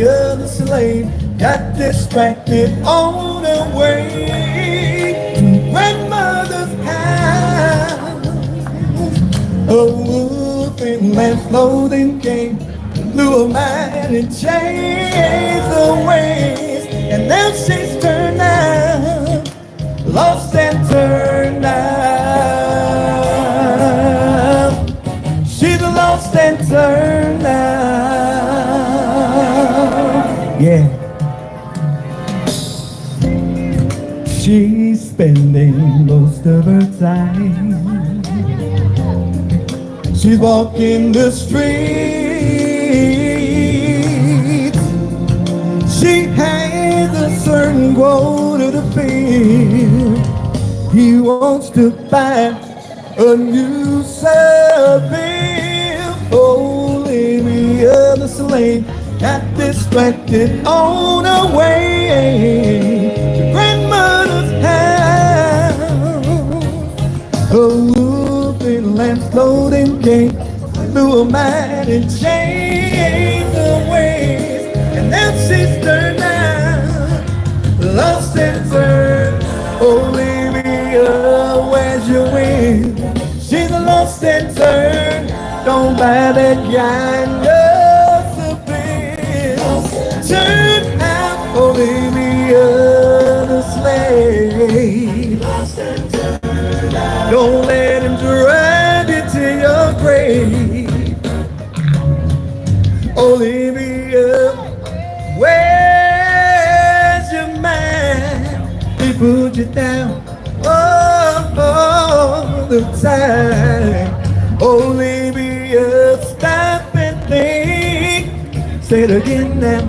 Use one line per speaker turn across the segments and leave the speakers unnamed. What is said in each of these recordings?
other slave got distracted on the way to grandmother's house. A wolf in lamb's clothing came, blew a man in chains away, and now she's turned out, lost and turned out. She's lost and turned out. Yeah. She's spending most of her time. She's walking the streets. She has a certain quota to fill. He wants to buy a new service. Only the other slave got distracted on her way to grandmother's house. A wolf in lamb's clothing came, blew a man in chains away, and now she's turned out, lost and turned. Olivia, where's your win? She's lost and turned. Don't buy that kind of bill. Turn out, Olivia the slave. Don't let him drive you to your grave. Olivia, where's your man? He put you down all the time. Olivia, stop and think. Say it again now.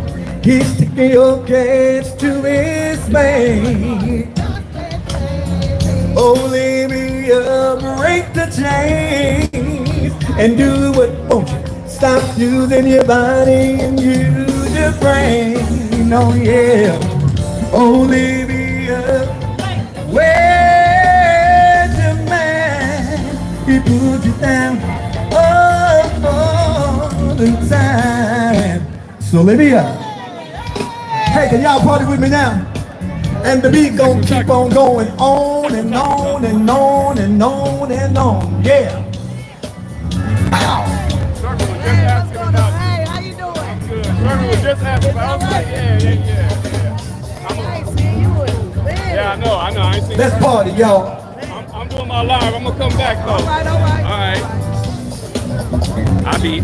He's taking your cash to his bank. Olivia, break the chains and do what won't you? Stop using your body and use your brain. Oh yeah. Olivia, where's your man? He put you down all the time. So Olivia, hey, can y'all party with me now? And the beat gon' keep on going on and on and on and on and on. Yeah. Ow.
Hey, how you doing?
I'm good. Circle was just asking about. I was like, yeah.
I ain't seen you in a minute.
Yeah, I know. I ain't seen
Let's party, y'all.
I'm doing my live. I'm gonna come back though.
All right.
All right. I be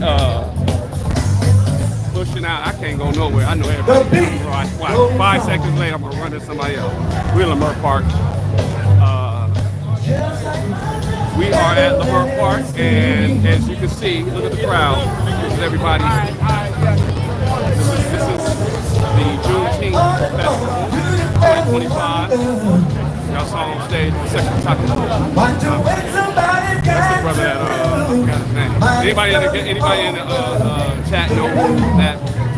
pushing out. I can't go nowhere. I know everybody. Wow, 5 seconds later, I'm gonna run into somebody else. We're in Leimert Park. We are at Leimert Park, and as you can see, look at the crowd. This is everybody. This is the Juneteenth Festival 2025. Y'all saw on stage the second talking about. That's the brother that got his name. Anybody in the chat know who that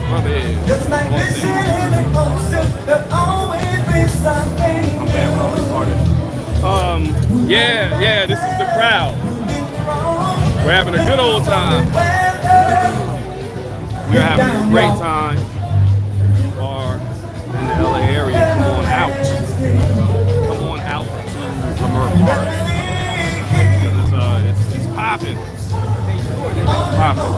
brother is? I'm bad with all these artists. Yeah, this is the crowd. We're having a good old time. We're having a great time. You are in the LA area, come on out. Come on out to Leimert Park. It's popping. It's popping.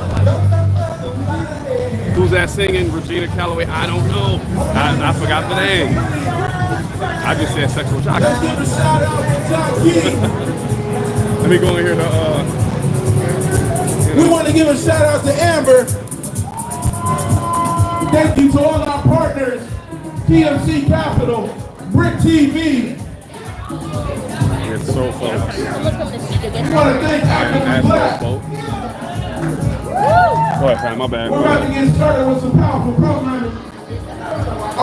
Who's that singing? Regina Calloway? I don't know. I forgot the name. I just said sexual chocolate. Let me go in here to
We want to give a shout out to Amber. Thank you to all our partners, TMC Capital, Brick TV.
It's so fun.
We want to thank African Black.
Go ahead, Pat, my bad.
We're about to get started with some powerful programming. I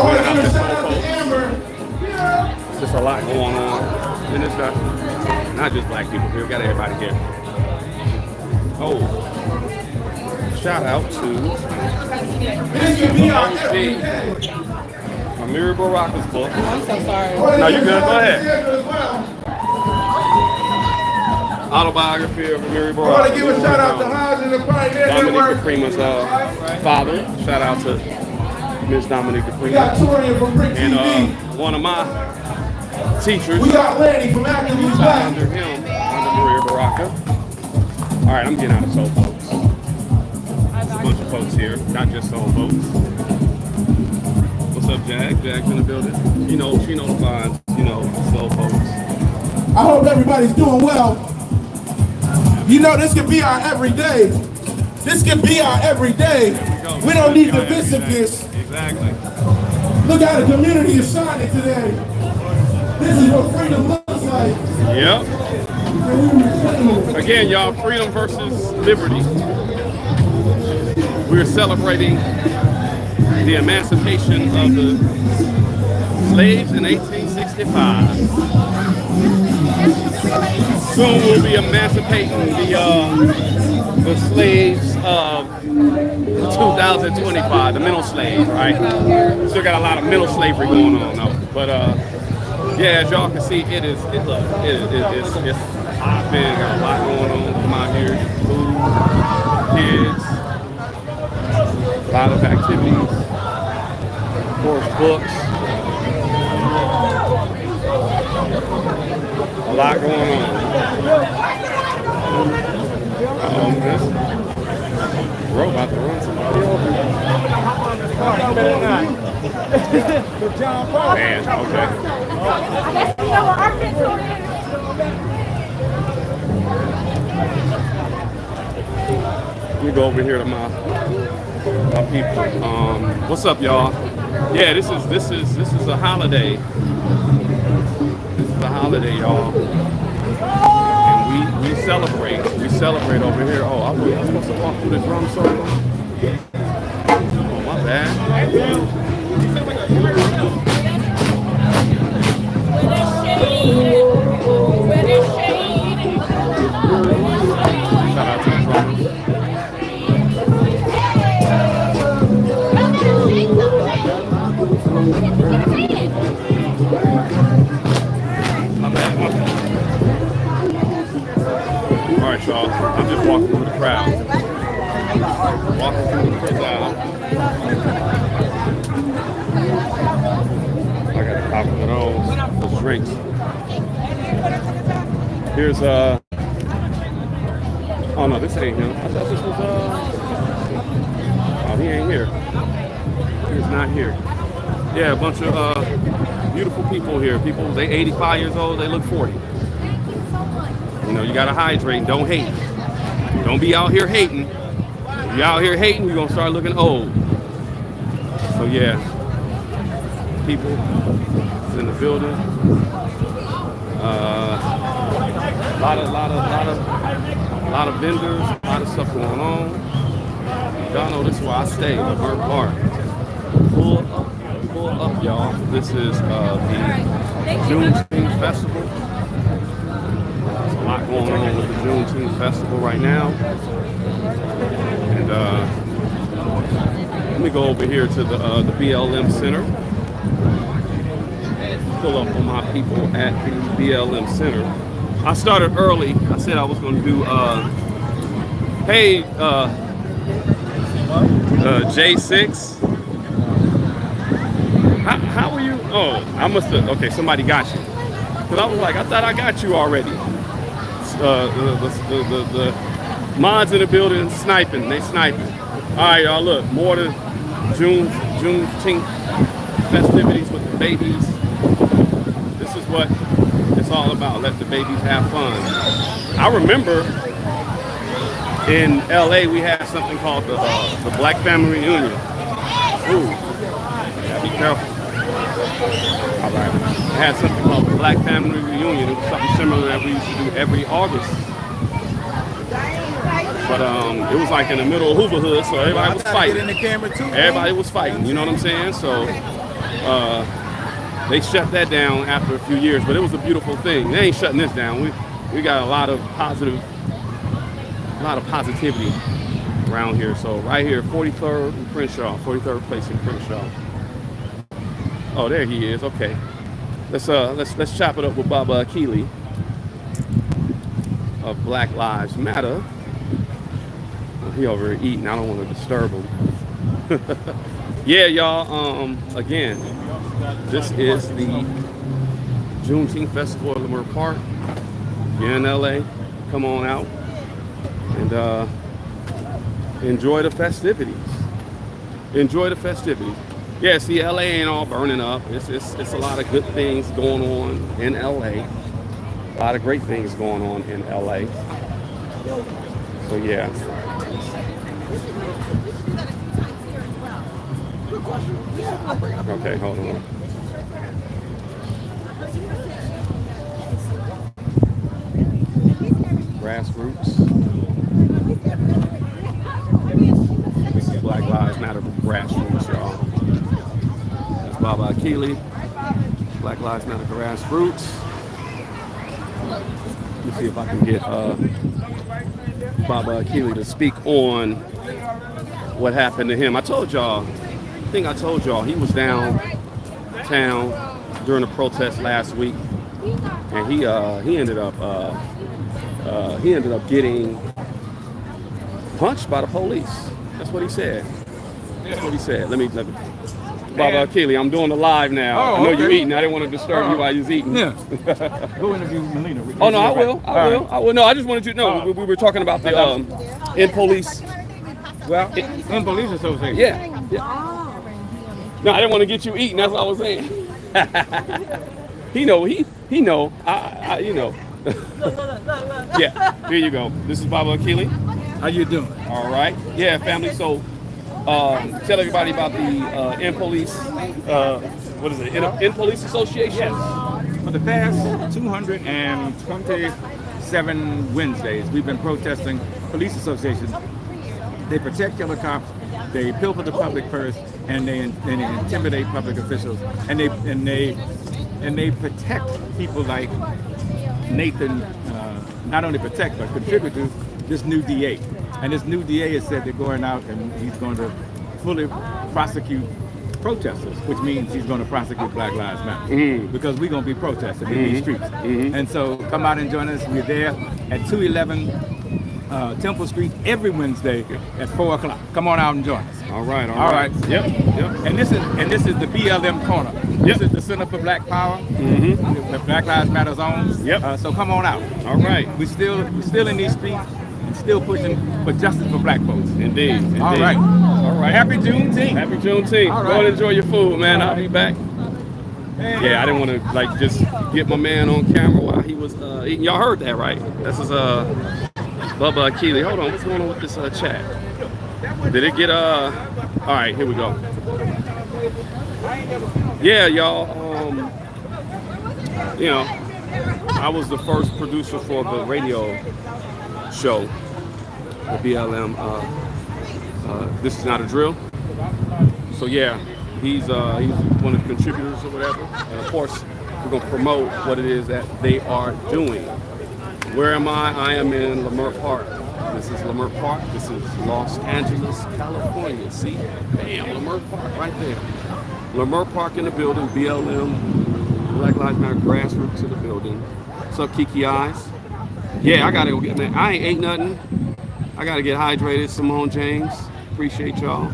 want to give a shout out to Amber.
There's just a lot going on in this stuff. Not just black people here, we got everybody here. Oh, shout out to Amiri Baraka's book.
I'm so sorry.
No, you good, go ahead. Autobiography of Amiri Baraka.
I want to give a shout out to Hodge and the Pioneer
Dominic
Network.
Caprima's father. Shout out to Miss Dominique
We got
Dupree.
Torian from Brick
And
TV.
one of my teachers.
We got Lanny from Achily's Back.
Under him, under Maria Baraka. All right, I'm getting out of soul folks. There's a bunch of folks here, not just soul folks. What's up, Jag? Jag's in the building. You know, she knows the vibes. You know, soul folks.
I hope everybody's doing well. You know, this could be our everyday. This could be our everyday. We don't need divisiveness.
Exactly.
Look how the community is shining today. This is what freedom looks like.
Yep. Again, y'all, freedom versus liberty. We're celebrating the emancipation of the slaves in 1865. Soon we'll be emancipating the slaves of 2025, the mental slaves, right? Still got a lot of mental slavery going on though. But yeah, as y'all can see, it's hopping, got a lot going on. Come out here, food, kids, a lot of activities, of course, books. A lot going on. This bro about to run somebody over. Man, okay. Let me go over here to my people. What's up, y'all? Yeah, this is a holiday. The holiday, y'all, and we celebrate. We celebrate over here. Oh, I was supposed to walk through the drum circle. Oh, my bad. Shout out to the drummers. All right, y'all. I'm just walking through the crowd. Walking through the crowd. I got a couple of those drinks. Here's oh no, this ain't him. I thought this was oh, he ain't here. He's not here. Yeah, a bunch of beautiful people here. People, they 85 years old, they look 40. You know, you gotta hydrate, don't hate. Don't be out here hating. If you're out here hating, you're gonna start looking old. So yeah, people is in the building. Lot of vendors, a lot of stuff going on. Y'all know this is where I stay, the Bird Park. Pull up, y'all. This is the Juneteenth Festival. There's a lot going on with the Juneteenth Festival right now. And let me go over here to the BLM Center. Pull up on my people at the BLM Center. I started early. I said I was going to do, hey, J6. How are you? Oh, I must have, okay, somebody got you. Because I was like, I thought I got you already. The mods in the building sniping, they sniping. All right, y'all, look, more than Juneteenth festivities with the babies. This is what it's all about. Let the babies have fun. I remember in LA we had something called the Black Family Reunion. Ooh, be careful. All right, I had something called the Black Family Reunion. It was something similar that we used to do every August. But it was like in the middle of Hoover Hood, so everybody was fighting. Everybody was fighting, you know what I'm saying? So they shut that down after a few years, but it was a beautiful thing. They ain't shutting this down. We got a lot of positivity around here. So right here, 43rd and Crenshaw, 43rd place in Crenshaw. Oh, there he is. Okay, let's chop it up with Baba Achily of Black Lives Matter. He over here eating. I don't want to disturb him. Yeah, y'all. Again, this is the Juneteenth Festival at Leimert Park. You're in LA. Come on out and enjoy the festivities. Enjoy the festivities. Yeah, see, LA ain't all burning up. It's a lot of good things going on in LA. A lot of great things going on in LA. So yeah. Okay, hold on. Grassroots. This is Black Lives Matter grassroots, y'all. That's Baba Achily. Black Lives Matter grassroots. Let me see if I can get Baba Achily to speak on what happened to him. I told y'all, he was downtown during the protest last week, and he ended up getting punched by the police. That's what he said. That's what he said. Let me Baba Achily, I'm doing the live now.
Oh,
I know
okay.
you're eating. I didn't want to disturb you while you're eating.
Yeah. Go interview Melina.
Oh no, I will. No, I just wanted you to know we were talking about the in police.
Well, in police association.
Yeah. No, I didn't want to get you eating. That's what I was saying. He know. I you know. Yeah. Here you go. This is Baba Achily.
How you doing?
All right. Yeah, family. So, tell everybody about the in police. What is it? In police association.
For the past 227 Wednesdays, we've been protesting police associations. They protect killer cops. They pilfer the public purse, and they intimidate public officials, and they protect people like Nathan. Not only protect but contribute to this new DA. And this new DA has said they're going out and he's going to fully prosecute protesters, which means he's going to prosecute Black Lives Matter because we're going to be protesting in these streets. And so come out and join us. We're there at 211 Temple Street every Wednesday at 4 o'clock. Come on out and join us.
All right. Yep.
And this is the BLM corner. This is the Center for Black Power. The Black Lives Matter zone.
Yep.
So come on out.
All right.
We're still in these streets and still pushing for justice for black folks.
Indeed.
All right. Happy Juneteenth.
Happy Juneteenth.
All right.
Go and enjoy your food, man. I'll be back. Yeah, I didn't want to just get my man on camera while he was eating. Y'all heard that, right? This is Baba Achily. Hold on, what's going on with this chat? Did it get all right, here we go. Yeah, y'all. I was the first producer for the radio show, the BLM. This is not a drill. So yeah, he's one of the contributors or whatever. And of course, we're gonna promote what it is that they are doing. Where am I? I am in Leimert Park. This is Leimert Park. This is Los Angeles, California. See? Bam, Leimert Park right there. Leimert Park in the building, BLM, Black Lives Matter grassroots in the building. What's up, Kiki Eyes? Yeah, I gotta go get, man. I ain't ate nothing. I gotta get hydrated. Simone James, appreciate y'all.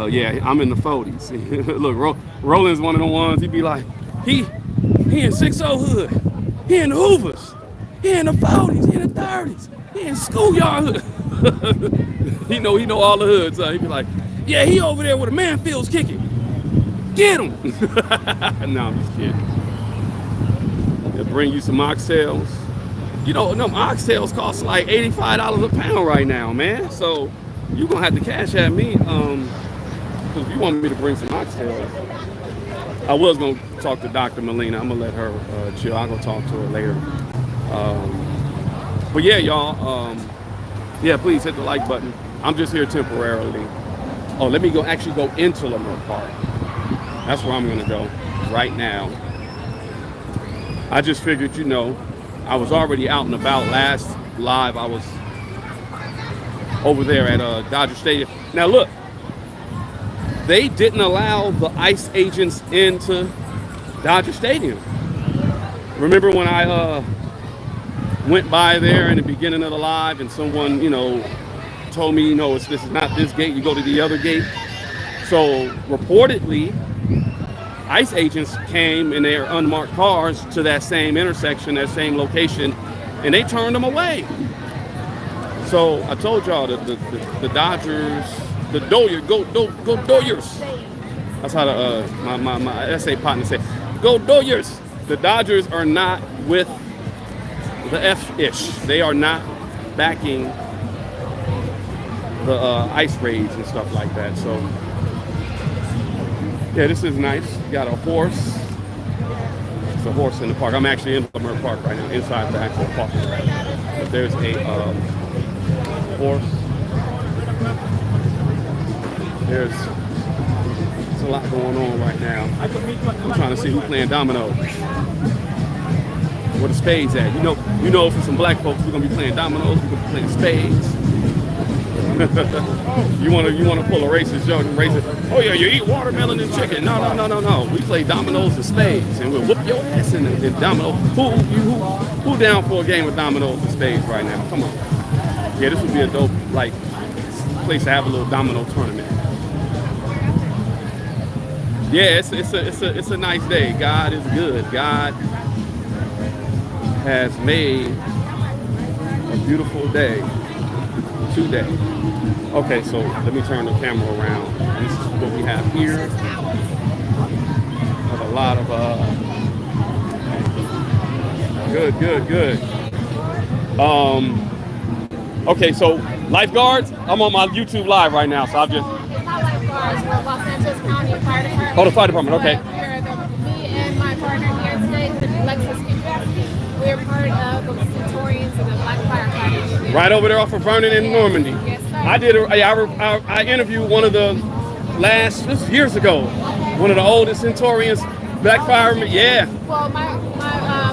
Yeah, I'm in the 40s. Look, Roland's one of the ones, he be like, he in 60 hood. He in the Hoovers. He in the 40s, he in the 30s, he in schoolyard hood. he know all the hoods. He be like, yeah, he over there where the man feels kicking. Get him. No, I'm just kidding. They'll bring you some oxtails. You know, them oxtails cost like $85 a pound right now, man. So you're gonna have to cash at me, because if you want me to bring some oxtails. I was gonna talk to Dr. Melina. I'm gonna let her chill. I'll go talk to her later. But yeah, y'all, yeah, please hit the like button. I'm just here temporarily. Oh, let me actually go into Leimert Park. That's where I'm gonna go right now. I just figured, I was already out and about. Last live, I was over there at Dodger Stadium. Now look, they didn't allow the ICE agents into Dodger Stadium. Remember when I went by there in the beginning of the live and someone, told me, this is not this gate, you go to the other gate? So reportedly, ICE agents came in their unmarked cars to that same intersection, that same location, and they turned them away. So I told y'all that the Dodgers, the Doyers, go Doyers. That's how the my SA partner say, go Doyers. The Dodgers are not with the F-ish. They are not backing the ICE raids and stuff like that. So yeah, this is nice. You got a horse. There's a horse in the park. I'm actually in Leimert Park right now, inside the actual park. But there's a horse. There's a lot going on right now. I'm trying to see who's playing dominoes. Where the spades at? You know, for some black folks, we're gonna be playing dominoes. We're gonna be playing spades. you wanna pull a racist joke and racist? Oh yeah, you eat watermelon and chicken. No. We play dominoes and spades, and we'll whoop your ass in domino. Who down for a game of dominoes and spades right now? Come on. Yeah, this would be a dope place to have a little domino tournament. Yeah, it's a nice day. God is good. God has made a beautiful day today. Okay, so let me turn the camera around. This is what we have here. We have a lot of good. Okay, so lifeguards. I'm on my YouTube live right now, so I've just.
It's not lifeguards. We're Los Angeles County Fire Department.
Oh, the fire department. Okay.
Me and my partner here today, Lexus Kindred. We're part of the Centurions and the Black Firefighters Union.
Right over there off of Vernon and Normandy.
Yes, sir.
I interviewed one of the this was years ago. One of the oldest Centurions, Black firemen. Yeah.
Well, my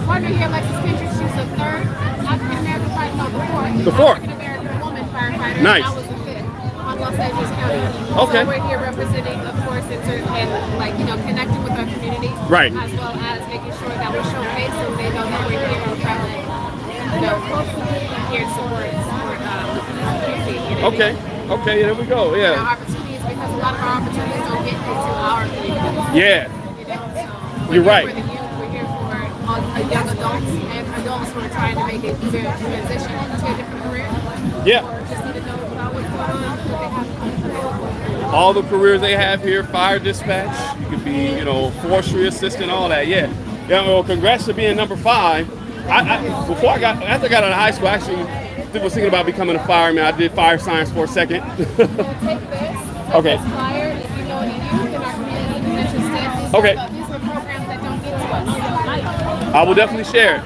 partner here, Lexus Kindred, she's the third African American firefighter.
The fourth.
African American woman firefighter.
Nice.
And I was the fifth on Los Angeles County.
Okay.
So we're here representing, of course, and connecting with our community.
Right.
As well as making sure that we show face so they know that we're here and traveling. Here to support community.
Okay, there we go. Yeah.
Our opportunities, because a lot of our opportunities don't get into our community.
Yeah.
So
You're right.
We're here for all young adults and adults who are trying to make it either transition to a different career.
Yeah.
Or just need to know about what's going on, what they have.
All the careers they have here, fire dispatch, you could be, forestry assistant, all that. Yeah. Well, congrats to being number 5. After I got out of high school, I actually was thinking about becoming a fireman. I did fire science for a second.
Take this.
Okay.
This flyer, if you know any youth in our community who's interested.
Okay.
These are programs that don't get to us.
I will definitely share it.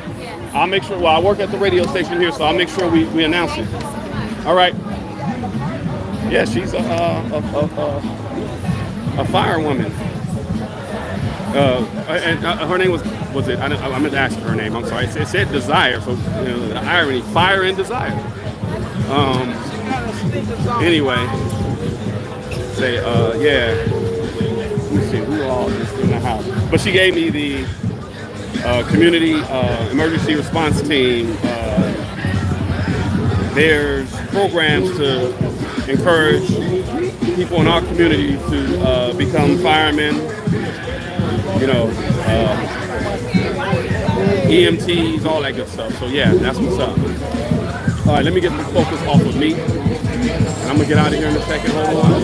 I'll make sure. Well, I work at the radio station here, so I'll make sure we announce it. All right. Yeah, she's a firewoman. And her name was it? I meant to ask her name. I'm sorry. It said Desire. So the irony, fire and desire. Anyway, say yeah. Let me see who all is in the house. But she gave me the community emergency response team. There's programs to encourage people in our community to become firemen. EMTs, all that good stuff. So yeah, that's what's up. All right, let me get the focus off of me. And I'm gonna get out of here in a second. Hold on.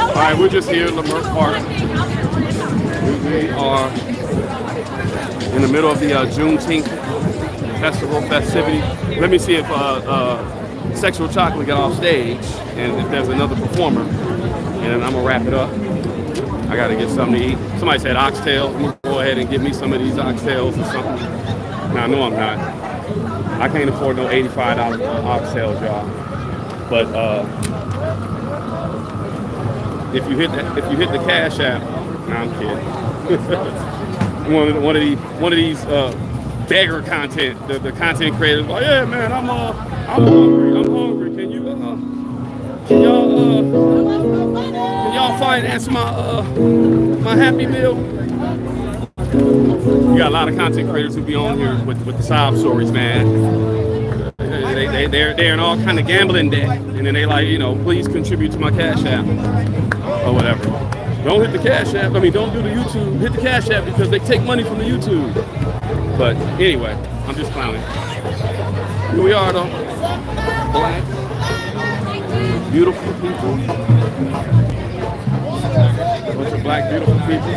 All right, we're just here in Leimert Park. We are in the middle of the Juneteenth festival festivity. Let me see if Sexual Chocolate got off stage and if there's another performer. And then I'm gonna wrap it up. I gotta get something to eat. Somebody said oxtails. I'm gonna go ahead and get me some of these oxtails or something. Now, no, I'm not. I can't afford no $85 oxtails, y'all. But if you hit the Cash App, nah, I'm kidding. one of these beggar content, the content creators, like, yeah, man, I'm hungry. Can y'all finance my Happy Meal? We got a lot of content creators who be on here with the sob stories, man. They're in all kind of gambling debt, and then they like, you know, please contribute to my Cash App or whatever. Don't hit the Cash App. I mean, don't do the YouTube. Hit the Cash App because they take money from the YouTube. But anyway, I'm just clowning. Here we are, though. Black, beautiful people. Bunch of black, beautiful people.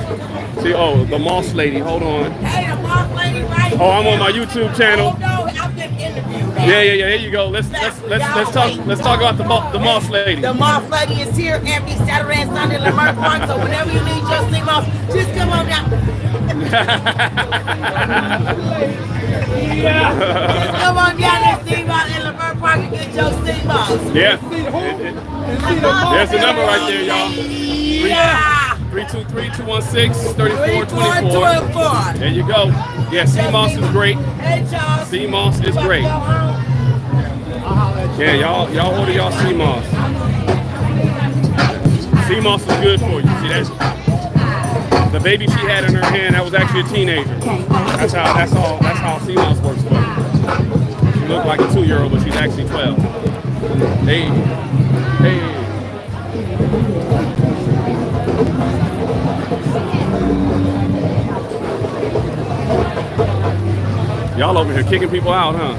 See, oh, the Moss Lady. Hold on.
Hey, the Moss Lady right here.
Oh, I'm on my YouTube channel.
Oh, no, I'm just interviewing her.
Yeah. There you go. Let's talk about the Moss Lady.
The Moss Lady is here every Saturday and Sunday in Leimert Park. So whenever you need your sea moss, just come on down. Just come on down and sea moss in Leimert Park and get your sea moss.
Yeah. There's the number right there, y'all.
Yeah.
323-216-3424. There you go. Yeah, sea moss is great.
Hey, Charles.
Sea moss is great. Yeah, y'all order y'all sea moss. Sea moss is good for you. See that? The baby she had in her hand, that was actually a teenager. That's how sea moss works for you. She looked like a 2-year-old, but she's actually 12. Hey. Y'all over here kicking people out, huh?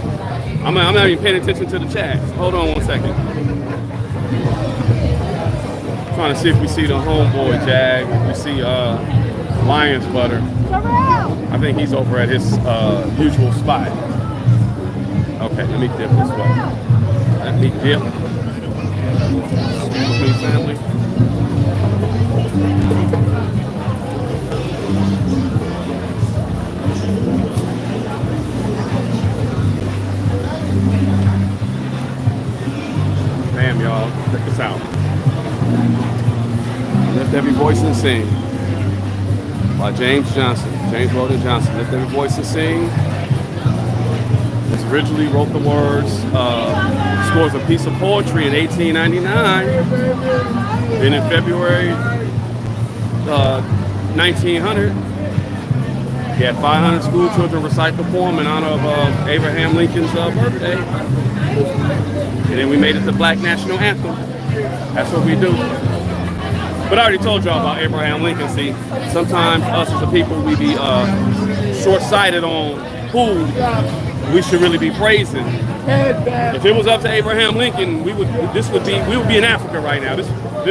I'm not even paying attention to the chat. Hold on one second. Trying to see if we see the homeboy Jag. If we see Lion's Butter. I think he's over at his usual spot. Okay, let me dip this way. Let me dip. Excuse me, family. Damn, y'all, check this out. Lift Every Voice and Sing by James Johnson. James Weldon Johnson. Lift Every Voice and Sing. This originally wrote the words, scores a piece of poetry in 1899. Then in February 1900, he had 500 school children recite the poem in honor of Abraham Lincoln's birthday. And then we made it the Black National Anthem. That's what we do. But I already told y'all about Abraham Lincoln. See, sometimes us as a people, we be short-sighted on who we should really be praising. If it was up to Abraham Lincoln, we would be in Africa right now. This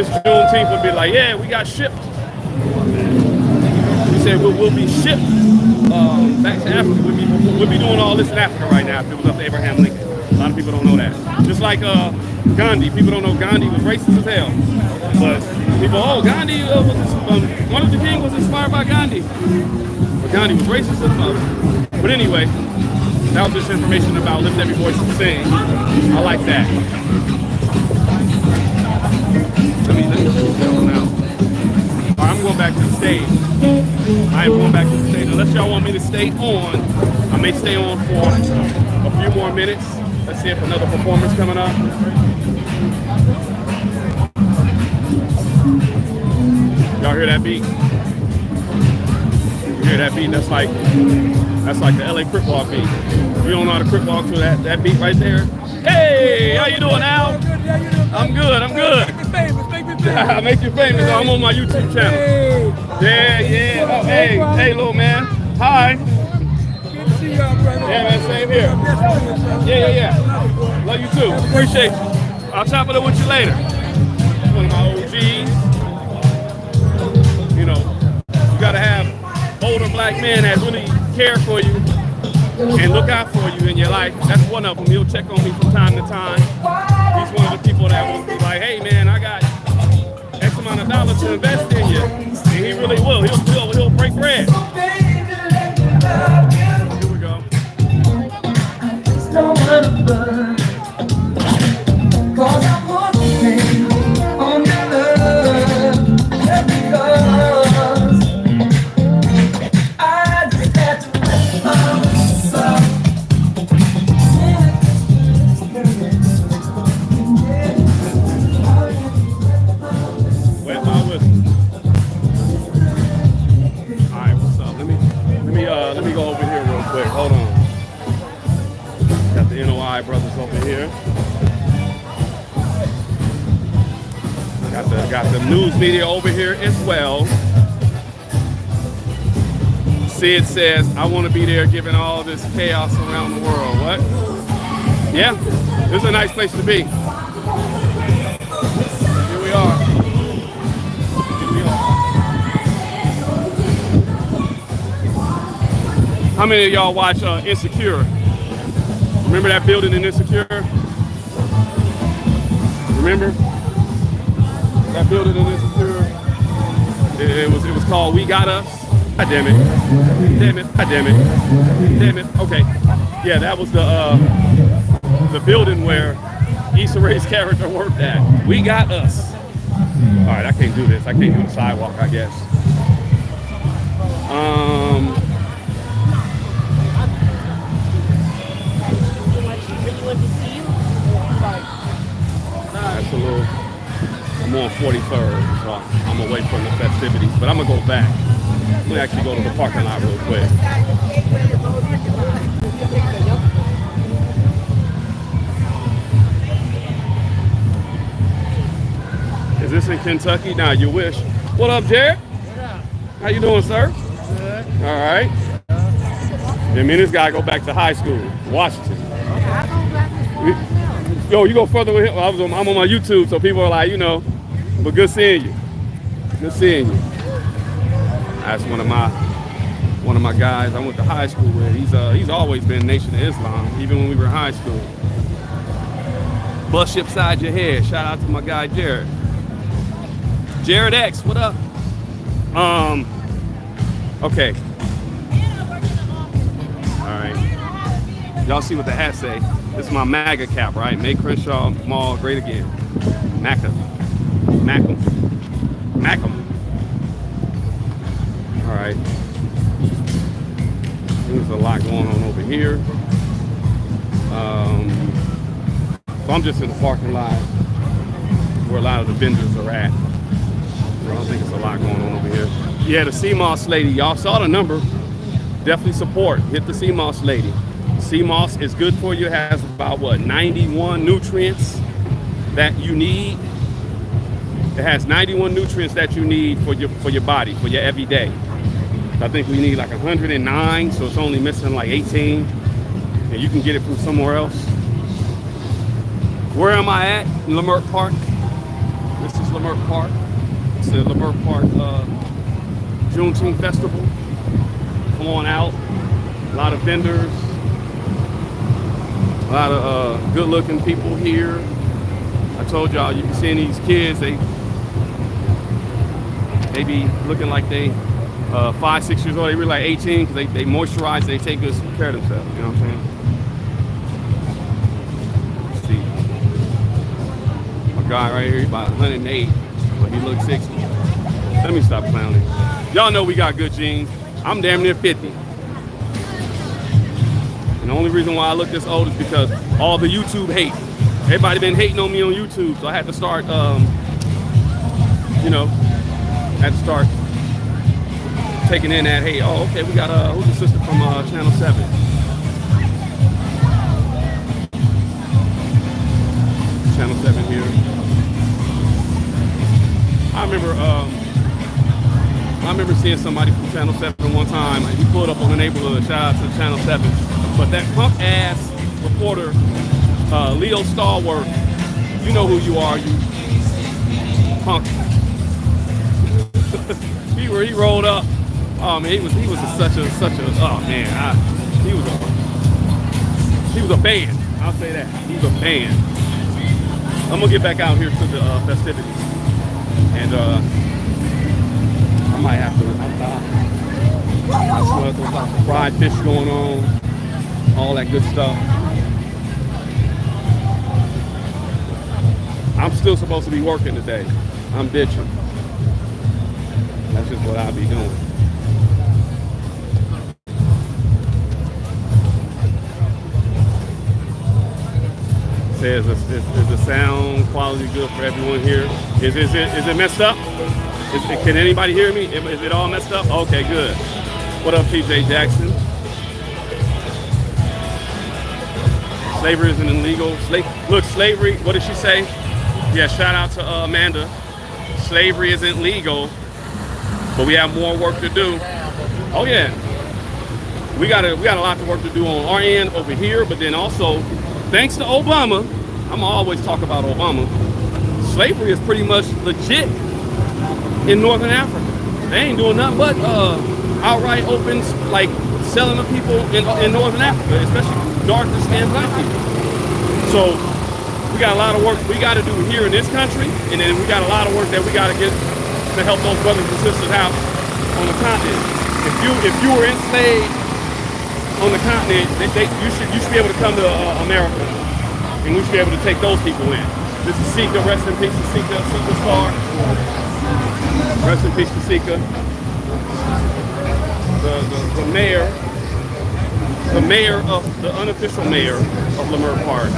Juneteenth would be like, yeah, we got shipped. We said we'll be shipped back to Africa. We'll be doing all this in Africa right now if it was up to Abraham Lincoln. A lot of people don't know that. Just like Gandhi. People don't know Gandhi was racist as hell. But people, Gandhi Martin Luther King was inspired by Gandhi. But Gandhi was racist as fuck. But anyway, that was just information about Lift Every Voice and Sing. I like that. Let me see what's going on. All right, I'm going back to the stage. I am going back to the stage. Unless y'all want me to stay on, I may stay on for a few more minutes. Let's see if another performance coming up. Y'all hear that beat? You hear that beat? That's like the LA Crip Walk beat. If you don't know how to Crip Walk to that beat right there. Hey, how you doing, Al? I'm good. I make you famous. I'm on my YouTube channel. Yeah. Oh, hey, little man. Hi. Yeah, man, same here. Yeah. Love you too. Appreciate you. I'll chop it up with you later. One of my OGs. You know, you gotta have older black men that really care for you and look out for you in your life. That's one of them. He'll check on me from time to time. He's one of the people that will be like, hey man, I got X amount of dollars to invest in you. And he really will. He'll break bread.
Cause I'm walking on your love, because I just had to let myself.
Wet my whistle. Alright, what's up? let me go over here real quick. Hold on. Got the NOI brothers over here. Got the news media over here as well. Sid says, I want to be there given all this chaos around the world. What? Yeah, this is a nice place to be. Here we are. Here we are. How many of y'all watch Insecure? Remember that building in Insecure? Remember? That building in Insecure? It was called We Got Us. God damn it. Damn it. God damn it. Damn it. Okay. Yeah, that was the building where Issa Rae's character worked at. We Got Us. All right, I can't do this. I can't do the sidewalk, I guess. That's a little, I'm on 43rd, so I'm away from the festivities, but I'm gonna go back. Let me actually go to the parking lot real quick. Is this in Kentucky? Nah, you wish. What up, Jared? How you doing, sir? Good. All right. Yeah, me and this guy go back to high school, Washington. Yo, you go further with him. I'm on my YouTube, so people are like, you know, but good seeing you. Good seeing you. That's one of my guys I went to high school with. He's always been Nation of Islam, even when we were in high school. Bust upside your head. Shout out to my guy Jared. Jared X, what up? Okay. All right. Y'all see what the hat say? This is my MAGA cap, right? Make Crenshaw Mall great again. Mac'em. All right. There's a lot going on over here. So I'm just in the parking lot where a lot of the vendors are at. So I don't think it's a lot going on over here. Yeah, the CMOS lady, y'all saw the number. Definitely support. Hit the CMOS lady. CMOS is good for you. It has about, what, 91 nutrients that you need. It has 91 nutrients that you need for your body, for your everyday. I think we need like 109, so it's only missing like 18. And you can get it from somewhere else. Where am I at? Leimert Park. This is Leimert Park. It's the Leimert Park Juneteenth Festival. Come on out. A lot of vendors. A lot of good-looking people here. I told y'all, you can see these kids, they be looking like they 5, 6 years old. They really like 18 because they moisturize, they take good care of themselves. You know what I'm saying? Let's see. My guy right here, he's about 108, but he looks 60. Let me stop clowning. Y'all know we got good genes. I'm damn near 50. And the only reason why I look this old is because all the YouTube hate. Everybody been hating on me on YouTube, so I had to start, taking in that hate. Oh, okay, we got who's the sister from Channel 7? Channel 7 here. I remember seeing somebody from Channel 7 one time. He pulled up on the neighborhood. Shout out to Channel 7. But that punk ass reporter, Leo Stallworth, you know who you are, you punk. he rolled up. Oh man, he was such a oh man, he was a band. I'll say that. He was a band. I'm gonna get back out here to the festivities, and I might have to. I swear there's lots of fried fish going on, all that good stuff. I'm still supposed to be working today. I'm bitching. That's just what I'll be doing. Says, is the sound quality good for everyone here? Is it messed up? Can anybody hear me? Is it all messed up? Okay, good. What up, TJ Jackson? Slavery isn't illegal. Look, slavery, what did she say? Yeah, shout out to Amanda. Slavery isn't legal, but we have more work to do. Oh yeah, we got a lot of work to do on our end over here, but then also, thanks to Obama, I'm always talk about Obama, slavery is pretty much legit in Northern Africa. They ain't doing nothing but outright open, like selling to people in Northern Africa, especially darker skinned black people. So we got a lot of work we got to do here in this country, and then we got a lot of work that we got to get to help those brothers and sisters out on the continent. If you were enslaved on the continent, you should be able to come to America, and we should be able to take those people in. This is Sika, rest in peace to Sika Star. Rest in peace to Sika. The unofficial mayor of Leimert Park.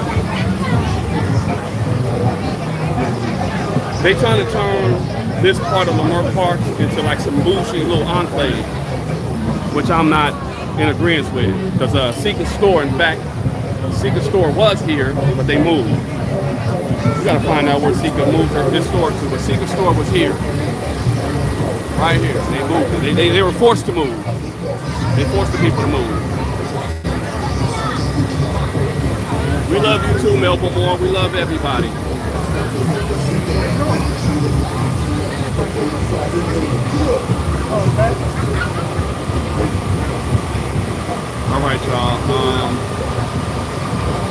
They trying to turn this part of Leimert Park into like some bougie little enclave, which I'm not in agreement with, because Sika Store, in fact, Sika Store was here, but they moved. We gotta find out where Sika moved this store to, but Sika Store was here. Right here, they moved. They were forced to move. They forced the people to move. We love you too, Melbourne Moore. We love everybody. All right, y'all.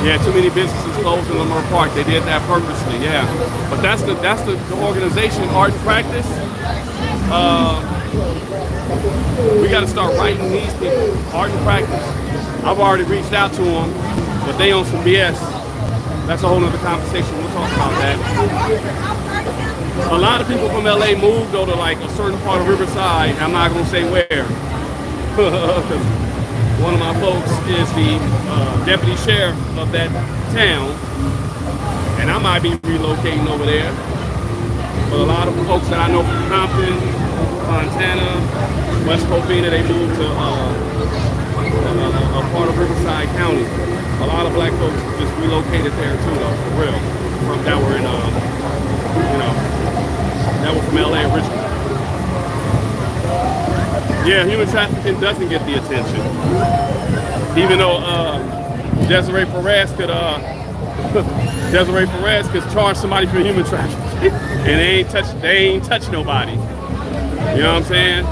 Yeah, too many businesses closed in Leimert Park. They did that purposely, yeah. But that's the organization, Art and Practice. We got to start writing these people, Art and Practice. I've already reached out to them, but they on some BS. That's a whole nother conversation. We'll talk about that. A lot of people from LA moved though to like a certain part of Riverside. I'm not gonna say where. One of my folks is the deputy sheriff of that town, and I might be relocating over there. But a lot of the folks that I know from Compton, Fontana, West Covina, they moved to a part of Riverside County. A lot of black folks just relocated there too, though, for real. That were in, that were from LA originally. Yeah, human trafficking doesn't get the attention. Even though Desiree Perez could charge somebody for human trafficking, and they ain't touch nobody. You know what I'm saying?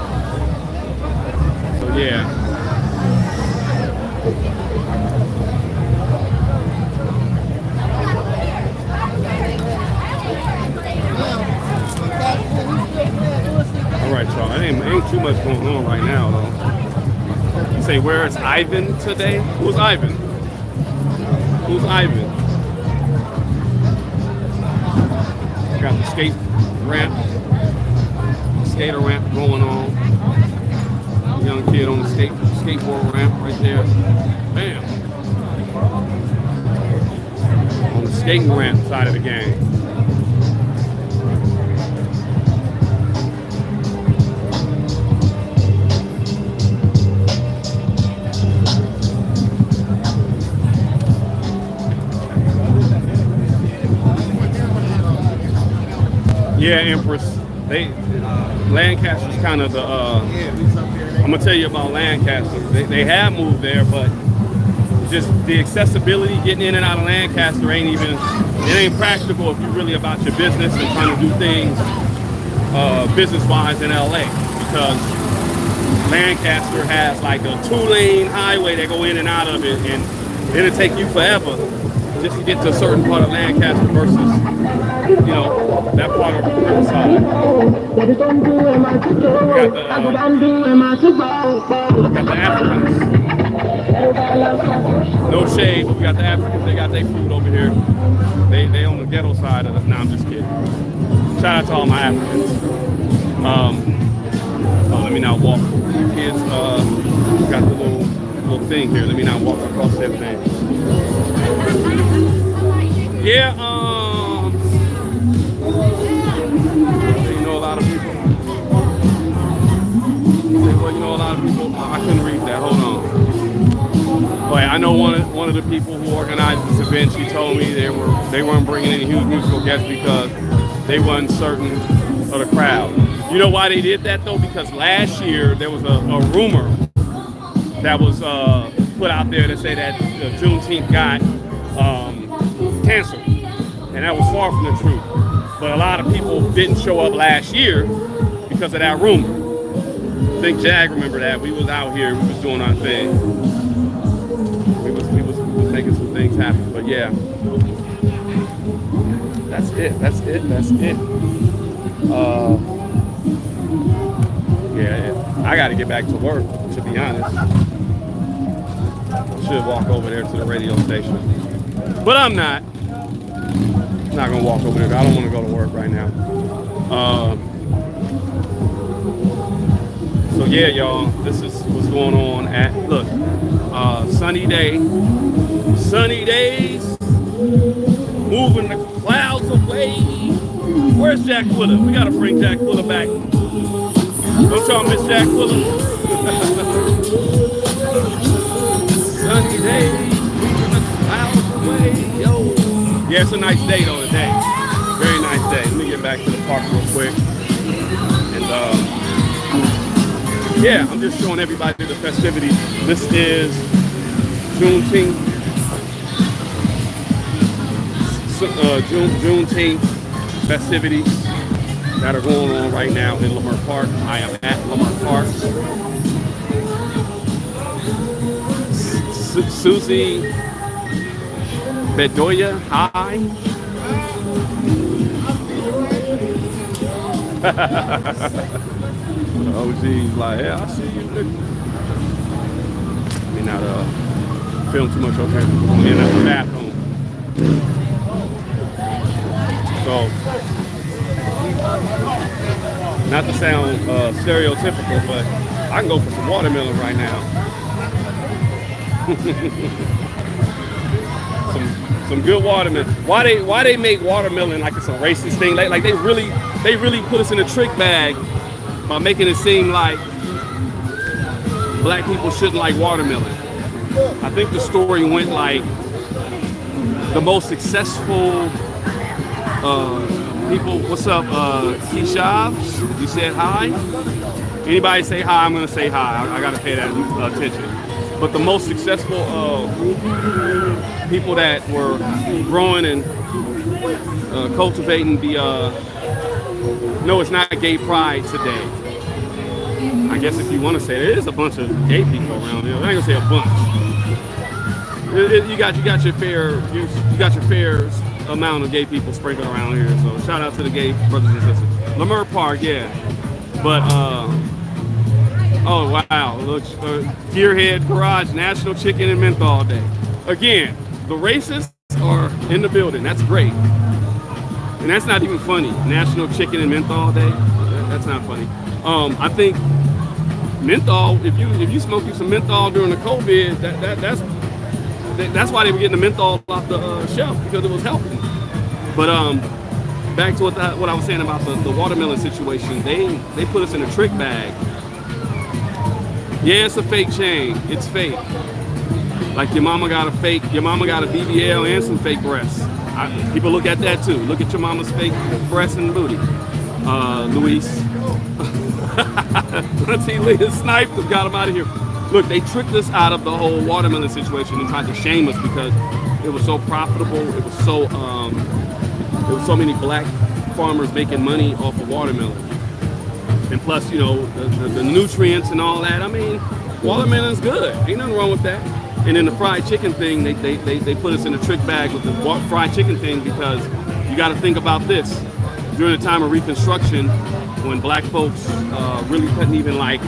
So yeah. All right, y'all. Ain't too much going on right now, though. You say, where is Ivan today? Who's Ivan? Who's Ivan? Got the skater ramp going on. Young kid on the skateboard ramp right there. Bam. On the skating ramp side of the game. Yeah, Empress. Lancaster's kind of the. I'm gonna tell you about Lancaster. They have moved there, but just the accessibility, getting in and out of Lancaster ain't practical if you're really about your business and trying to do things business-wise in LA, because Lancaster has like a 2-lane highway that go in and out of it, and it'll take you forever just to get to a certain part of Lancaster versus, that part of Riverside. We got the Africans. No shade, but we got the Africans. They got their food over here. They on the ghetto side of it. Nah, I'm just kidding. Shout out to all my Africans. Let me not walk. Kids got the little thing here. Let me not walk across everything. Yeah, you know a lot of people. Well, you know a lot of people. I couldn't read that. Hold on. But I know one of the people who organized this event, she told me they weren't bringing any huge musical guests because they weren't certain of the crowd. You know why they did that though? Because last year there was a rumor that was put out there to say that Juneteenth got canceled, and that was far from the truth. But a lot of people didn't show up last year because of that rumor. I think Jag remember that. We was out here, we was doing our thing. We was making some things happen. But yeah, that's it. Yeah, I got to get back to work, to be honest. Should walk over there to the radio station, but I'm not gonna walk over there. I don't want to go to work right now. So yeah, y'all, this is what's going on at, look, sunny days, moving the clouds away. Where's Jack Quilla? We gotta bring Jack Quilla back. Don't y'all miss Jack Quilla? Sunny days, moving the clouds away, yo. Yeah, it's a nice day though today. Very nice day. Let me get back to the park real quick. And yeah, I'm just showing everybody the festivities. This is Juneteenth. Juneteenth festivities that are going on right now in Leimert Park. I am at Leimert Park. Susie Bedoya, hi. Oh, geez, like, yeah, I see you. Let me not film too much over here. I'm in the bathroom. So, not to sound stereotypical, but I can go for some watermelon right now. some good watermelon. Why they make watermelon like it's a racist thing? Like they really put us in a trick bag by making it seem like black people shouldn't like watermelon. I think the story went like the most successful people. What's up, Keisha? You said hi. Anybody say hi? I'm gonna say hi. I gotta pay that attention. But the most successful people that were growing and cultivating the no, it's not gay pride today. I guess if you want to say there is a bunch of gay people around here. I ain't gonna say a bunch. You got your fair amount of gay people sprinkled around here. So shout out to the gay brothers and sisters. Leimert Park, yeah. But oh wow, look, Gearhead Garage, National Chicken and Menthol Day. Again, the racists are in the building. That's great. And that's not even funny. National Chicken and Menthol Day. That's not funny. I think menthol. If you smoke you some menthol during the COVID, that's why they were getting the menthol off the shelf, because it was helping. But back to what I was saying about the watermelon situation. They put us in a trick bag. Yeah, it's a fake chain. It's fake. Like your mama got a BBL and some fake breasts. People look at that too. Look at your mama's fake breasts and booty. Luis. Auntie Leah sniped us, got him out of here. Look, they tricked us out of the whole watermelon situation and tried to shame us because it was so profitable. It was so there was so many black farmers making money off of watermelon. And plus, you know, the nutrients and all that. I mean, watermelon's good. Ain't nothing wrong with that. And then the fried chicken thing, they put us in a trick bag with the fried chicken thing, because you got to think about this. During the time of Reconstruction, when black folks really couldn't even, like,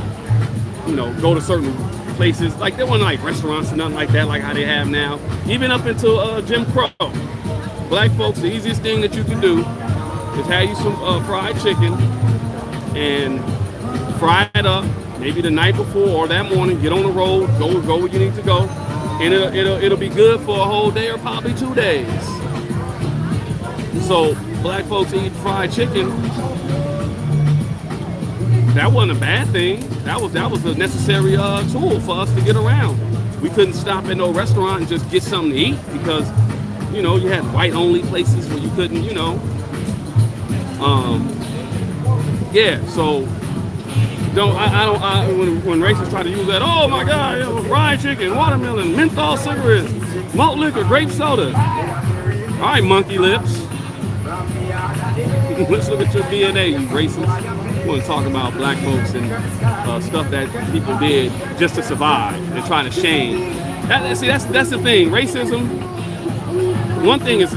you know, go to certain places. Like, there weren't like restaurants and nothing like that, like how they have now. Even up until Jim Crow. Black folks, the easiest thing that you can do is have you some fried chicken and fry it up, maybe the night before or that morning. Get on the road, go where you need to go, and it'll be good for a whole day or probably 2 days. So black folks eat fried chicken that wasn't a bad thing. That was a necessary tool for us to get around. We couldn't stop at no restaurant and just get something to eat because, you know, you had white-only places where you couldn't, you know. Yeah, so when racists try to use that, oh my God, you know, fried chicken, watermelon, menthol cigarettes, malt liquor, grape soda. All right, monkey lips. Let's look at your DNA, you racist. You want to talk about black folks and stuff that people did just to survive and trying to shame. That's the thing. Racism. One thing is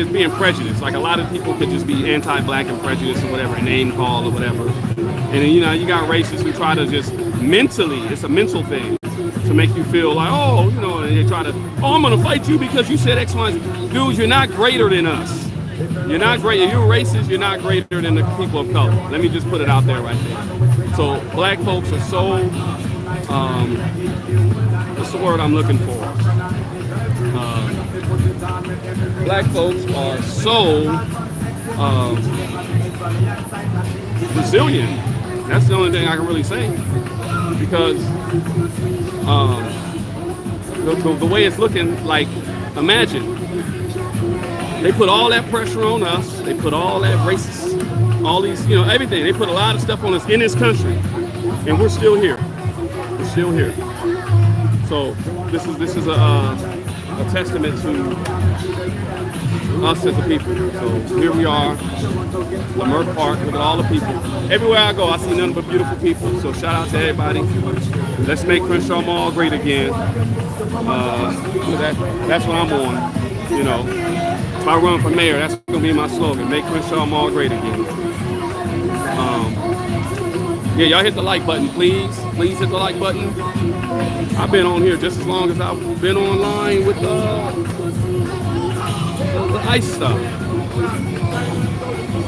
being prejudiced. Like a lot of people could just be anti-black and prejudiced or whatever, name call or whatever. And then, you know, you got racists who try to just mentally, it's a mental thing to make you feel like, oh, you know, and they try to, oh, I'm gonna fight you because you said X, Y, Z. Dude, you're not greater than us. You're not great. If you're racist, you're not greater than the people of color. Let me just put it out there right there. So black folks are so, what's the word I'm looking for? Black folks are so resilient. That's the only thing I can really say. Because the way it's looking, like, imagine, they put all that pressure on us. They put all that racist, all these, you know, everything. They put a lot of stuff on us in this country, and we're still here. We're still here. So this is a testament to us as a people. So here we are, Leimert Park, look at all the people. Everywhere I go, I see nothing but beautiful people. So shout out to everybody. Let's make Crenshaw Mall great again. That's what I'm on. You know, if I run for mayor, that's gonna be my slogan: make Crenshaw Mall great again. Yeah, y'all hit the like button, please. Please hit the like button. I've been on here just as long as I've been online with the ice stuff.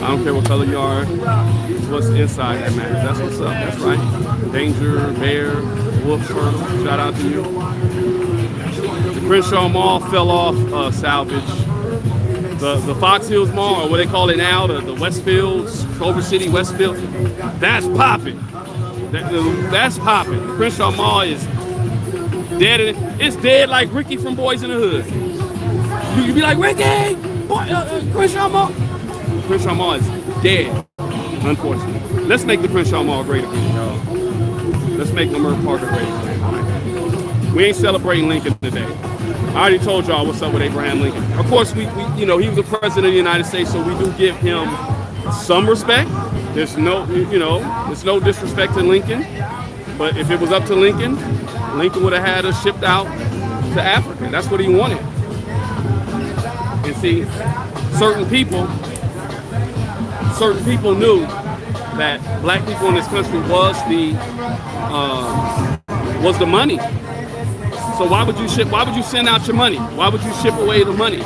I don't care what color you are. It's what's inside that matters. That's what's up. That's right. Danger, Bear, Wolf, Turtle. Shout out to you. The Crenshaw Mall fell off salvage. The Fox Hills Mall, or what they call it now, the Westfields, Culver City, Westfield, that's popping. That's popping. The Crenshaw Mall is dead. It's dead like Ricky from Boys in the Hood. You be like, Ricky, Crenshaw Mall. Crenshaw Mall is dead, unfortunately. Let's make the Crenshaw Mall great again, y'all. Let's make Leimert Park great again. We ain't celebrating Lincoln today. I already told y'all what's up with Abraham Lincoln. Of course, we you know, he was the president of the United States, so we do give him some respect. There's no, you know, there's no disrespect to Lincoln. But if it was up to Lincoln, Lincoln would have had us shipped out to Africa. That's what he wanted. And see, certain people knew that black people in this country was the money. So why would you send out your money? Why would you ship away the money?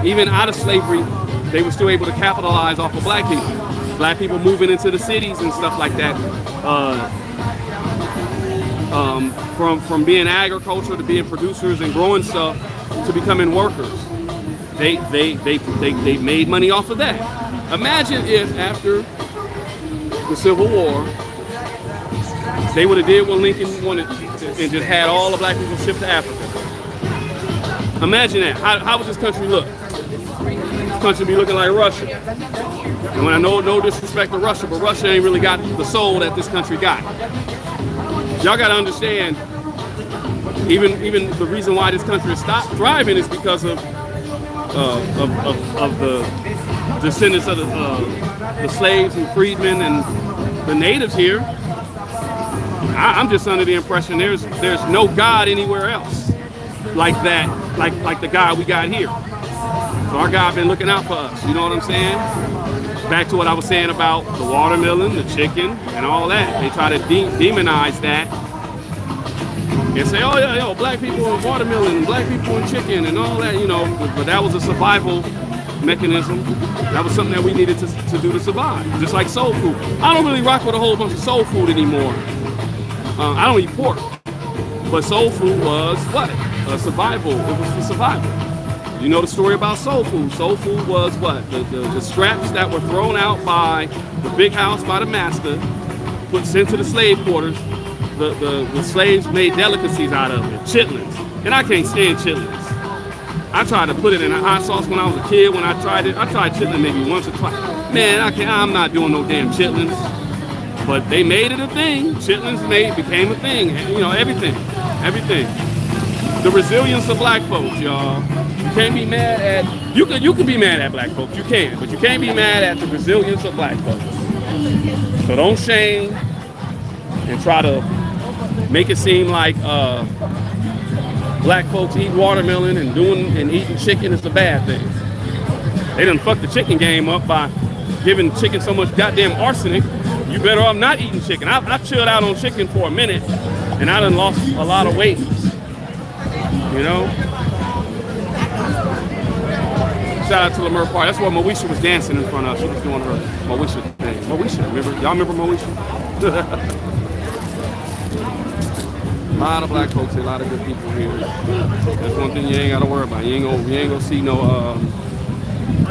Even out of slavery, they were still able to capitalize off of black people. Black people moving into the cities and stuff like that. From being agriculture to being producers and growing stuff to becoming workers. They made money off of that. Imagine if after the Civil War, they would have did what Lincoln wanted and just had all the black people shipped to Africa. Imagine that. How would this country look? This country be looking like Russia. And when I know no disrespect to Russia, but Russia ain't really got the soul that this country got. Y'all got to understand, even the reason why this country has stopped thriving is because of the descendants of the slaves and freedmen and the natives here. I'm just under the impression there's no God anywhere else like that, like the God we got here. So our God been looking out for us. You know what I'm saying? Back to what I was saying about the watermelon, the chicken, and all that. They try to demonize that and say, oh yeah, black people and watermelon, and black people and chicken, and all that. You know, but that was a survival mechanism. That was something that we needed to do to survive. Just like soul food. I don't really rock with a whole bunch of soul food anymore. I don't eat pork, but soul food was what? A survival. It was for survival. You know the story about soul food. Soul food was what? The scraps that were thrown out by the big house, by the master, sent to the slave quarters. The slaves made delicacies out of it, chitlins, and I can't stand chitlins. I tried to put it in a hot sauce when I was a kid. When I tried it, I tried chitlins maybe once or twice. Man, I'm not doing no damn chitlins. But they made it a thing. Chitlins became a thing. You know, everything. The resilience of black folks, y'all. You can't be mad at, you can be mad at black folks, you can, but you can't be mad at the resilience of black folks. So don't shame and try to make it seem like black folks eat watermelon and eating chicken is a bad thing. They done fucked the chicken game up by giving chicken so much goddamn arsenic. You better off not eating chicken. I chilled out on chicken for a minute and I done lost a lot of weight. You know? Shout out to Leimert Park. That's where Moesha was dancing in front of. She was doing her Moesha thing. Moesha, remember? Y'all remember Moesha? A lot of black folks, a lot of good people here. That's one thing you ain't got to worry about. You ain't gonna see no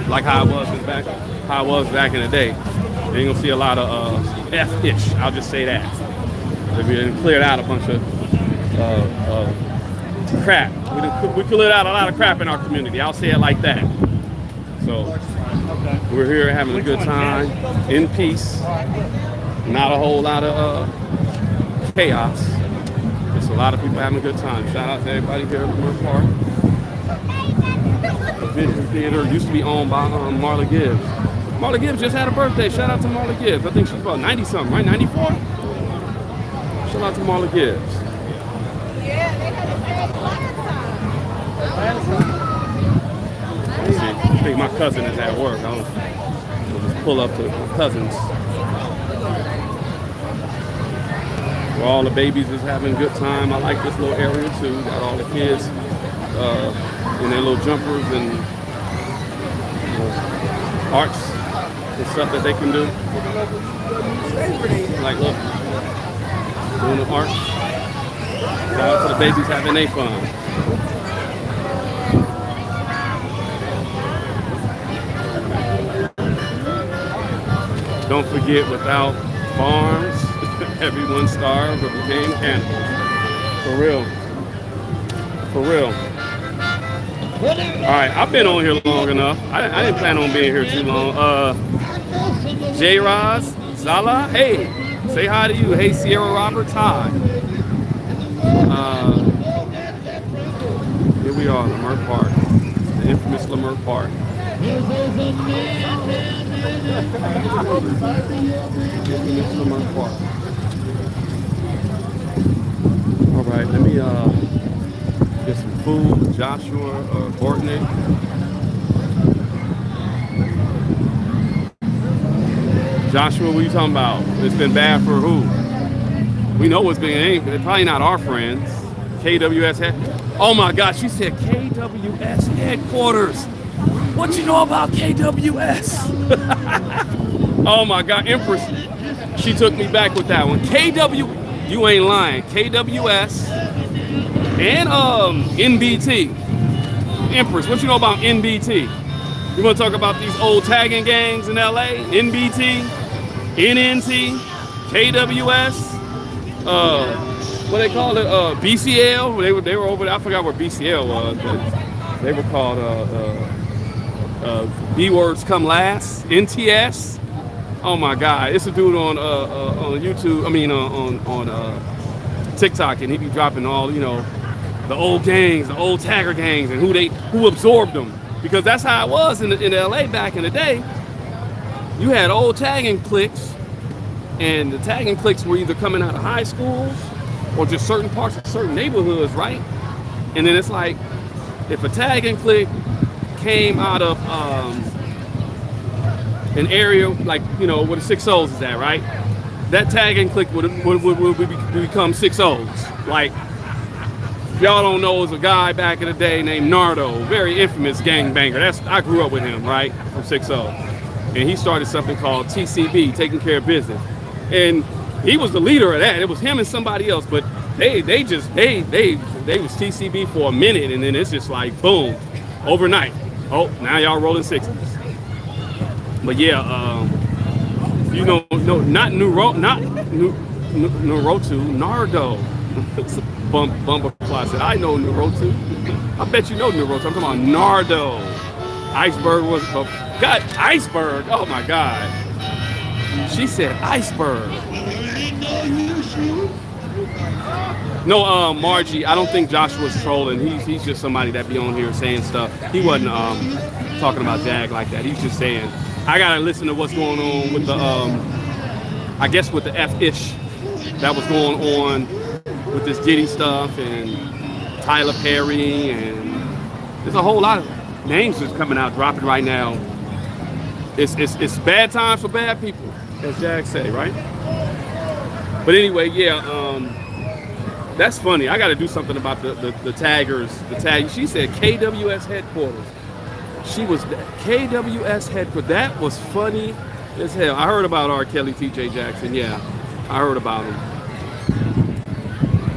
like how I was back in the day. You ain't gonna see a lot of F-ish. I'll just say that. We cleared out a bunch of crap. We cleared out a lot of crap in our community. I'll say it like that. So we're here having a good time in peace. Not a whole lot of chaos. Just a lot of people having a good time. Shout out to everybody here at Leimert Park. The Vision Theater used to be owned by Marla Gibbs. Marla Gibbs just had a birthday. Shout out to Marla Gibbs. I think she's about 90-something, right? 94? Shout out to Marla Gibbs.
Yeah, they had a big
I think my cousin is at work. I'll just pull up to my cousin's. Where all the babies is having a good time. I like this little area too. Got all the kids in their little jumpers and arts and stuff that they can do. Like, look, doing the arts. Shout out to the babies having their fun. Don't forget, without farms, everyone starved or became cannibals. For real. For real. All right, I've been on here long enough. I didn't plan on being here too long. J-Roz, Zala, hey, say hi to you. Hey, Sierra Roberts, hi. Here we are, Leimert Park, the infamous Leimert Park. Leimert Park. All right, let me get some food. Joshua Bortnick. Joshua, what are you talking about? It's been bad for who? We know what's been. It's probably not our friends. KWS head. Oh my gosh, she said KWS headquarters. What you know about KWS? Oh my God, Empress. She took me back with that one. You ain't lying. KWS and NBT. Empress, what you know about NBT? You want to talk about these old tagging gangs in LA? NBT, NNT, KWS, what they call it? BCL. They were over there. I forgot where BCL was, but they were called B words come last. NTS. Oh my God, it's a dude on YouTube. I mean on TikTok, and he be dropping all the old gangs, the old tagger gangs, and who absorbed them. Because that's how it was in LA back in the day. You had old tagging cliques, and the tagging cliques were either coming out of high schools or just certain parts of certain neighborhoods, right? And then it's like, if a tagging clique came out of an area like, where the 6 O's is at, right? That tagging clique would become 6 O's. Like, if y'all don't know, there's a guy back in the day named Nardo, very infamous gangbanger. I grew up with him, right, from 6 O. And he started something called TCB, Taking Care of Business. And he was the leader of that. It was him and somebody else, but they was TCB for a minute, and then it's just like, boom, overnight. Oh, now y'all rolling 60s. But yeah, you No, not Naruto, Nardo. Bumper Plot said, I know Naruto. I bet you know Naruto. I'm talking about Nardo. Iceberg was, God, Iceberg. Oh my God. She said Iceberg. No, Margie, I don't think Joshua's trolling. He's just somebody that be on here saying stuff. He wasn't talking about Jag like that. He's just saying, I gotta listen to what's going on with the, I guess with the F-ish that was going on with this Diddy stuff and Tyler Perry, and there's a whole lot of names that's coming out, dropping right now. It's bad times for bad people, as Jag say, right? But anyway, yeah, that's funny. I got to do something about the taggers. The tag. She said KWS headquarters. She was KWS headquarters. That was funny as hell. I heard about R. Kelly, T.J. Jackson. Yeah, I heard about him.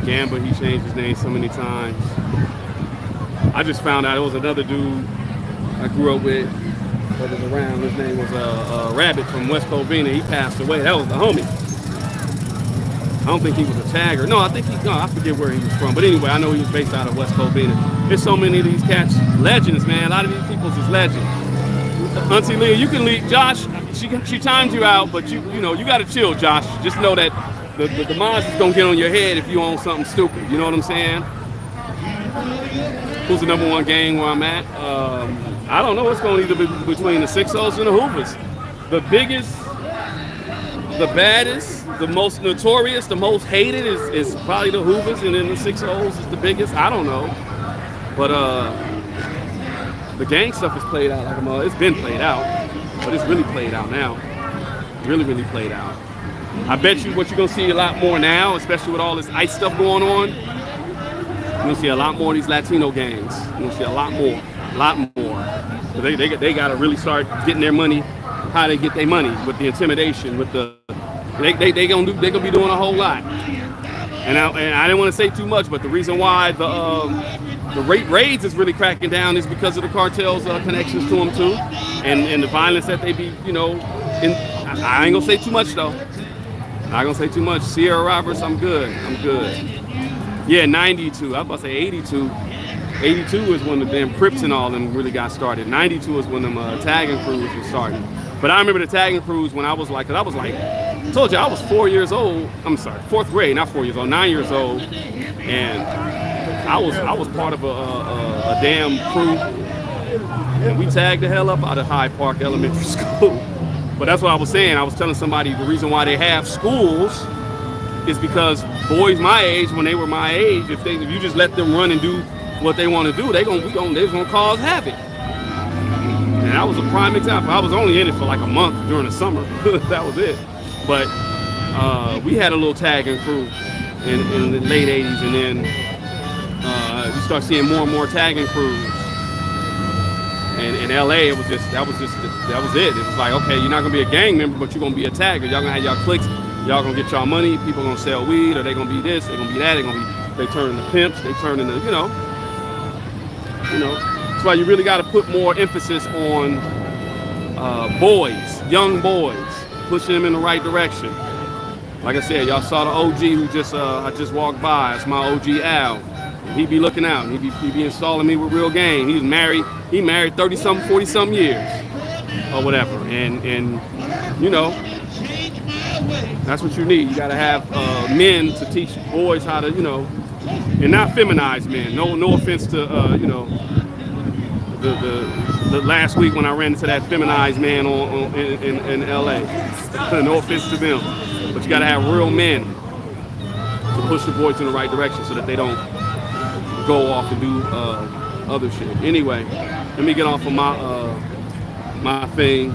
Gamba, he changed his name so many times. I just found out it was another dude I grew up with that was around. His name was Rabbit from West Covina. He passed away. That was the homie. I don't think he was a tagger. No, I forget where he was from. But anyway, I know he was based out of West Covina. There's so many of these cats, legends, man. A lot of these people's is legends. Auntie Leah, you can leave. Josh, she timed you out, but you know, you got to chill, Josh. Just know that the monsters don't get on your head if you own something stupid. You know what I'm saying? Who's the #1 gang where I'm at? I don't know. It's going to either be between the 6-0s and the Hoovers. The biggest, the baddest, the most notorious, the most hated is probably the Hoovers, and then the 6-0s is the biggest. I don't know. But the gang stuff is played out like a mother. It's been played out, but it's really played out now. Really, really played out. I bet you what you're going to see a lot more now, especially with all this ICE stuff going on, you're going to see a lot more of these Latino gangs. You're going to see a lot more. So they got to really start getting their money, how they get their money, with the intimidation, with the, they gonna be doing a whole lot. And I didn't want to say too much, but the reason why the raids is really cracking down is because of the cartels' connections to them too, and the violence that they be, you know, I ain't gonna say too much though. Not gonna say too much. Sierra Roberts, I'm good. Yeah, 92. I was about to say 82. 82 is when the damn Crips and all them really got started. 92 is when them tagging crews were starting. But I remember the tagging crews when I was like, I told you I was 4 years old. I'm sorry, 4th grade, not 4 years old, 9 years old, and I was part of a damn crew, and we tagged the hell up out of Hyde Park Elementary School. But that's what I was saying. I was telling somebody the reason why they have schools is because boys my age, when they were my age, if you just let them run and do what they want to do, they're gonna cause havoc. And that was a prime example. I was only in it for like a month during the summer. That was it. But we had a little tagging crew in the late 80s, and then you start seeing more and more tagging crews. And in LA, that was it. It was like, okay, you're not gonna be a gang member, but you're gonna be a tagger. Y'all gonna have y'all cliques. Y'all gonna get y'all money. People gonna sell weed, or they gonna be this, they gonna be that. They turn into pimps. They turn into, you know. That's why you really got to put more emphasis on boys, young boys, pushing them in the right direction. Like I said, y'all saw the OG who I just walked by. It's my OG Al. He be looking out. He be installing me with real game. He married 30-something, 40-something years or whatever. And you know, that's what you need. You got to have men to teach boys how to, you know, and not feminized men. No offense to you know, the last week when I ran into that feminized man in LA. No offense to them, but you got to have real men to push the boys in the right direction so that they don't go off and do other shit. Anyway, let me get off of my thing.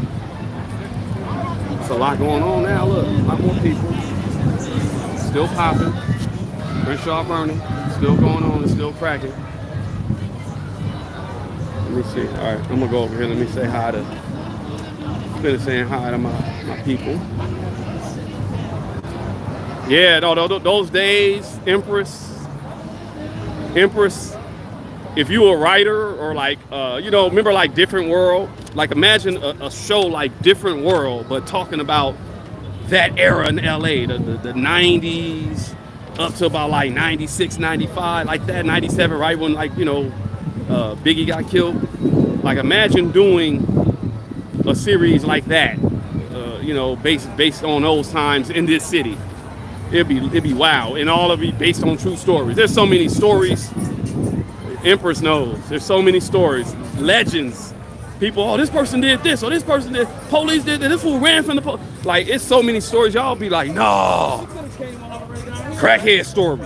It's a lot going on now. Look, a lot more people. Still popping. Crenshaw burning. Still going on. It's still cracking. Let me see. All right, I'm gonna go over here. Let me say hi to. Finish saying hi to my people. Yeah, no, those days, Empress. If you were a writer or like, you know, remember like Different World? Like imagine a show like Different World, but talking about that era in LA, the 90s up to about like 96, 95, like that, 97, right when like, you know, Biggie got killed. Like imagine doing a series like that, you know, based on those times in this city. It'd be wow, and all of it based on true stories. There's so many stories. Empress knows. There's so many stories, legends. People, oh, this person did this, or this person did. Police did this. This fool ran from the police. Like it's so many stories. Y'all be like, no, crackhead stories.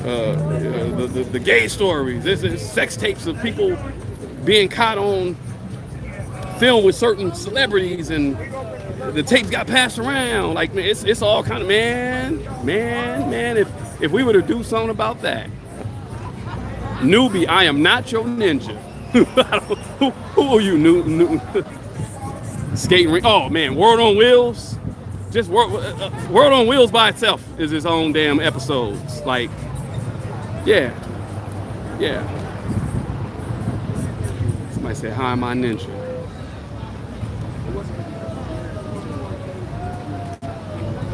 The gay stories. This is sex tapes of people being caught on film with certain celebrities, and the tapes got passed around. Like man, it's all kind of man. If we were to do something about that, newbie, I am not your ninja. who are you, new skating ring? Oh man, World on Wheels. Just World on Wheels by itself is its own damn episodes. Like, yeah. Somebody said, "Hi, my ninja."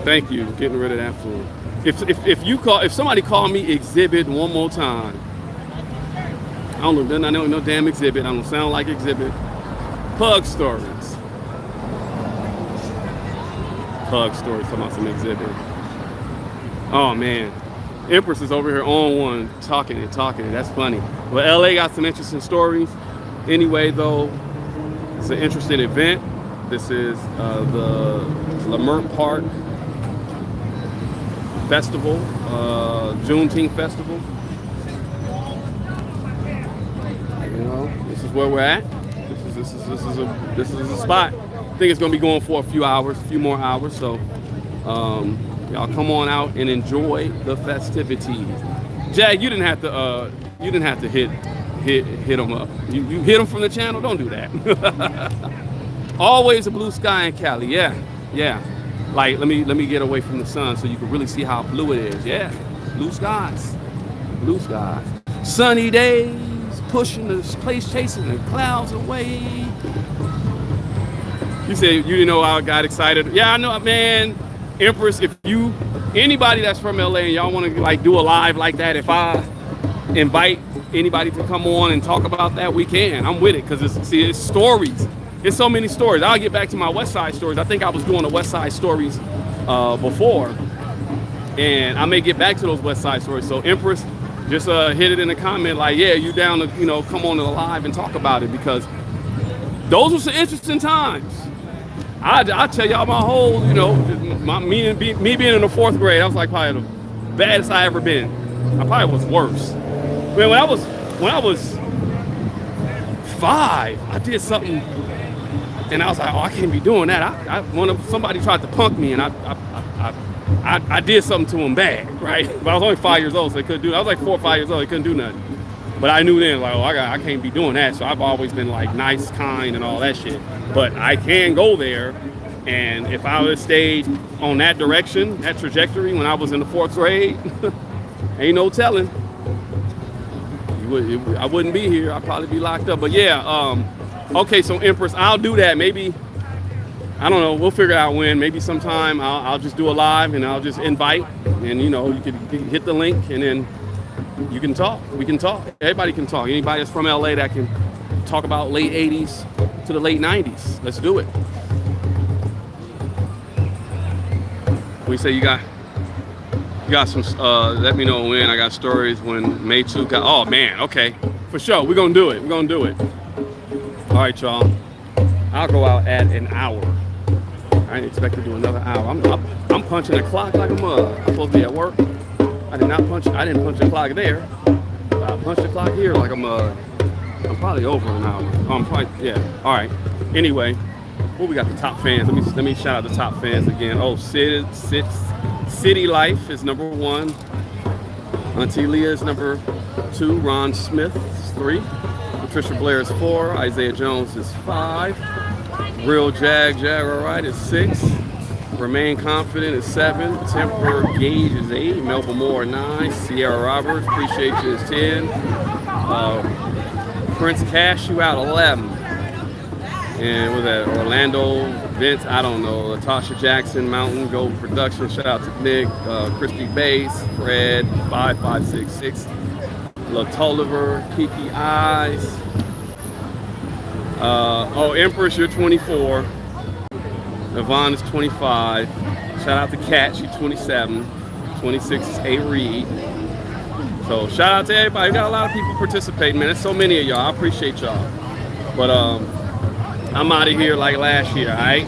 Thank you, getting rid of that fool. If somebody called me Exhibit one more time, I don't know, no damn Exhibit. I don't sound like Exhibit. Pug stories. Talking about some Exhibit. Oh man, Empress is over here on one, talking. That's funny. Well, LA got some interesting stories. Anyway, though, it's an interesting event. This is the Leimert Park Festival, Juneteenth Festival. You know, this is where we're at. This is a spot. I think it's gonna be going for a few more hours. So, y'all come on out and enjoy the festivities. Jag, you didn't have to hit them up. You hit them from the channel. Don't do that. Always a blue sky in Cali. Yeah. Like let me get away from the sun so you can really see how blue it is. Yeah, blue skies. Sunny days, pushing the place, chasing the clouds away. You said you didn't know how I got excited. Yeah, I know, man. Empress, if anybody that's from LA and y'all want to like do a live like that, if I invite anybody to come on and talk about that, we can. I'm with it because it's stories. It's so many stories. I'll get back to my West Side stories. I think I was doing the West Side stories before, and I may get back to those West Side stories. So Empress, just hit it in the comment like, yeah, you down to come on to the live and talk about it, because those were some interesting times. I tell y'all my whole, me being in the 4th grade, I was like probably the baddest I ever been. I probably was worse. Man, when I was 5, I did something. And I was like, oh, I can't be doing that. Somebody tried to punk me, and I did something to him bad, right? But I was only 5 years old, so they couldn't do it. I was like 4 or 5 years old, they couldn't do nothing. But I knew then, like, oh, I can't be doing that. So I've always been like nice, kind, and all that shit. But I can go there, and if I would have stayed on that direction, that trajectory when I was in the 4th grade, ain't no telling. I wouldn't be here. I'd probably be locked up. But yeah, okay, so Empress, I'll do that. Maybe, I don't know, we'll figure out when. Maybe sometime I'll just do a live and I'll just invite, and you can hit the link and then you can talk. We can talk. Everybody can talk. Anybody that's from LA that can talk about late 80s to the late 90s. Let's do it. We say you got some, let me know when. I got stories when May 2 got, oh man, okay. For sure, we're gonna do it. All right, y'all. I'll go out at an hour. I didn't expect to do another hour. I'm punching the clock like a mug. I'm supposed to be at work. I didn't punch the clock there. I punched the clock here like a mug. I'm probably over an hour. Yeah. All right. Anyway, we got the top fans. Let me shout out the top fans again. Oh, City Life is number 1. Auntie Leah is number 2. Ron Smith is 3. Patricia Blair is 4. Isaiah Jones is 5. Real Jaguar Right is 6. Remain Confident is 7. Temper Gage is 8. Melba Moore 9. Sierra Roberts, appreciate you, is 10. Prince Cash, you out 11. And with that, Orlando Vince, I don't know. Latasha Jackson, Mountain Gold Production. Shout out to Nick, Christy Bass, Fred, 5566, La Tolliver, Kiki Eyes. Oh, Empress, you're 24. Yvonne is 25. Shout out to Kat, she's 27. 26 is A. Reed. So shout out to everybody. We got a lot of people participating, man. There's so many of y'all. I appreciate y'all. But I'm out of here like last year, all right?